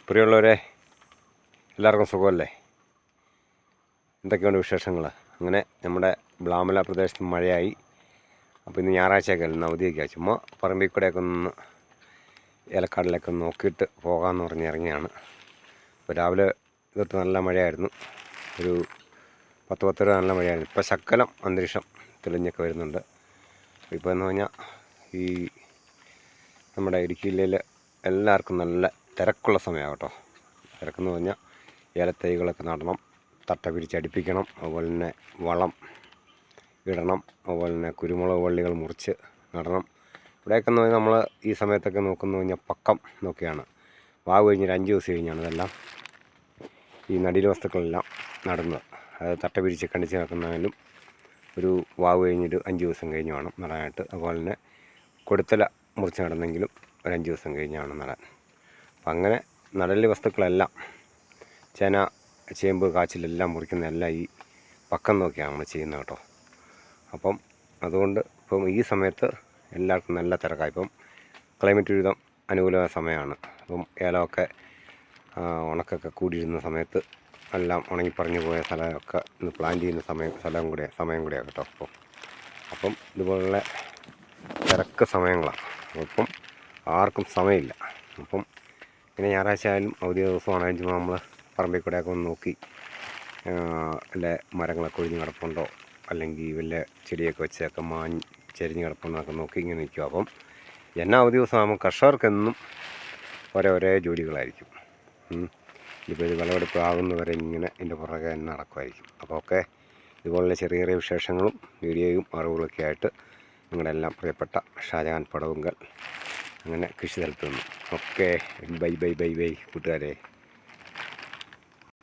പ്രിയമുള്ളവരെ, എല്ലാവർക്കും സുഖമല്ലേ? എന്തൊക്കെയുണ്ട് വിശേഷങ്ങൾ? അങ്ങനെ നമ്മുടെ ബ്ലാമല പ്രദേശത്ത് മഴയായി. അപ്പോൾ ഇന്ന് ഞായറാഴ്ചയൊക്കെ അല്ല, അവധിയൊക്കെ ചുമ്മാ പറമ്പിൽ കൂടെയൊക്കെ ഒന്ന് ഏലക്കാടിലൊക്കെ നോക്കിയിട്ട് പോകാമെന്ന് പറഞ്ഞ് ഇറങ്ങിയാണ്. അപ്പോൾ രാവിലെ തൊട്ട് നല്ല മഴയായിരുന്നു, ഒരു 10-10 നല്ല മഴയായിരുന്നു. ഇപ്പോൾ ശക്കലം അന്തരീക്ഷം തെളിഞ്ഞൊക്കെ വരുന്നുണ്ട്. ഇപ്പോൾ എന്ന് പറഞ്ഞാൽ ഈ നമ്മുടെ ഇടുക്കി ജില്ലയിൽ എല്ലാവർക്കും നല്ല തിരക്കുള്ള സമയമാണ് കേട്ടോ. തിരക്കെന്ന് പറഞ്ഞാൽ ഏലത്തൈകളൊക്കെ നടണം, തട്ട പിരിച്ചടിപ്പിക്കണം, അതുപോലെ തന്നെ വളം ഇടണം, അതുപോലെ തന്നെ കുരുമുളക് വള്ളികൾ മുറിച്ച് നടണം. ഇവിടെയൊക്കെ എന്ന് പറഞ്ഞാൽ നമ്മൾ ഈ സമയത്തൊക്കെ നോക്കുന്നു കഴിഞ്ഞാൽ പക്കം നോക്കിയാണ്. വാവ് കഴിഞ്ഞൊരു 5 ദിവസം കഴിഞ്ഞാണ് ഇതെല്ലാം ഈ നടീൽ വസ്തുക്കളെല്ലാം നടുന്നത്. അത് തട്ട പിരിച്ച് കണ്ടിച്ച് നടക്കുന്നതിലും ഒരു വാവ് കഴിഞ്ഞൊരു 5 ദിവസം കഴിഞ്ഞ് വേണം നടാനായിട്ട്. അതുപോലെ തന്നെ കൊടുത്തല മുറിച്ച് നടന്നെങ്കിലും ഒരു 5 ദിവസം കഴിഞ്ഞാണ് നടാൻ. അപ്പം അങ്ങനെ നടൽ വസ്തുക്കളെല്ലാം ചേന, ചേമ്പ്, കാച്ചിലെല്ലാം മുറിക്കുന്നതെല്ലാം ഈ പക്കം നോക്കിയാണ് നമ്മൾ ചെയ്യുന്നത് കേട്ടോ. അപ്പം അതുകൊണ്ട് ഇപ്പം ഈ സമയത്ത് എല്ലാവർക്കും നല്ല തിരക്കാണ്. ഇപ്പം ക്ലൈമറ്റ് ഒരുവിധം അനുകൂലമായ സമയമാണ്. അപ്പം ഏലമൊക്കെ ഉണക്കൊക്കെ കൂടിയിരുന്ന സമയത്ത് എല്ലാം ഉണങ്ങിപ്പറഞ്ഞു പോയ സ്ഥലമൊക്കെ ഇന്ന് പ്ലാൻ ചെയ്യുന്ന സമയം കൂടെയാണ് കേട്ടോ. അപ്പം ഇതുപോലുള്ള തിരക്ക് സമയങ്ങളാണ്. അപ്പം ആർക്കും സമയമില്ല. അപ്പം ഇങ്ങനെ ഞായറാഴ്ച ആയാലും അവധി ദിവസമാണെങ്കിലും നമ്മൾ പറമ്പിൽ കൂടെയൊക്കെ ഒന്ന് നോക്കി വല്ല മരങ്ങളൊക്കെ ഒഴിഞ്ഞ് കിടപ്പുണ്ടോ, അല്ലെങ്കിൽ വല്ല ചെടിയൊക്കെ വെച്ചൊക്കെ ചെരിഞ്ഞ് കിടപ്പുണ്ടോ ഒക്കെ നോക്കി ഇങ്ങനെ നിൽക്കും. അപ്പം എന്നാ അവധി ദിവസമാകുമ്പോൾ കർഷകർക്കെന്നും ഒരേ ജോലികളായിരിക്കും. ഇപ്പോൾ ഇത് വിളവെടുപ്പ് ആകുന്നവരെ ഇങ്ങനെ ഇതിൻ്റെ പുറകെ തന്നെ നടക്കുമായിരിക്കും. അപ്പോൾ ഒക്കെ ഇതുപോലുള്ള ചെറിയ ചെറിയ വിശേഷങ്ങളും വീഡിയോയും അറിവുകളൊക്കെ ആയിട്ട് നിങ്ങളുടെ എല്ലാം പ്രിയപ്പെട്ട ഷാജഹാൻ പടവുങ്കൽ അങ്ങനെ കൃഷി സ്ഥലത്ത് നിന്നു. ഓക്കെ, ബൈ കൂട്ടുകാരെ.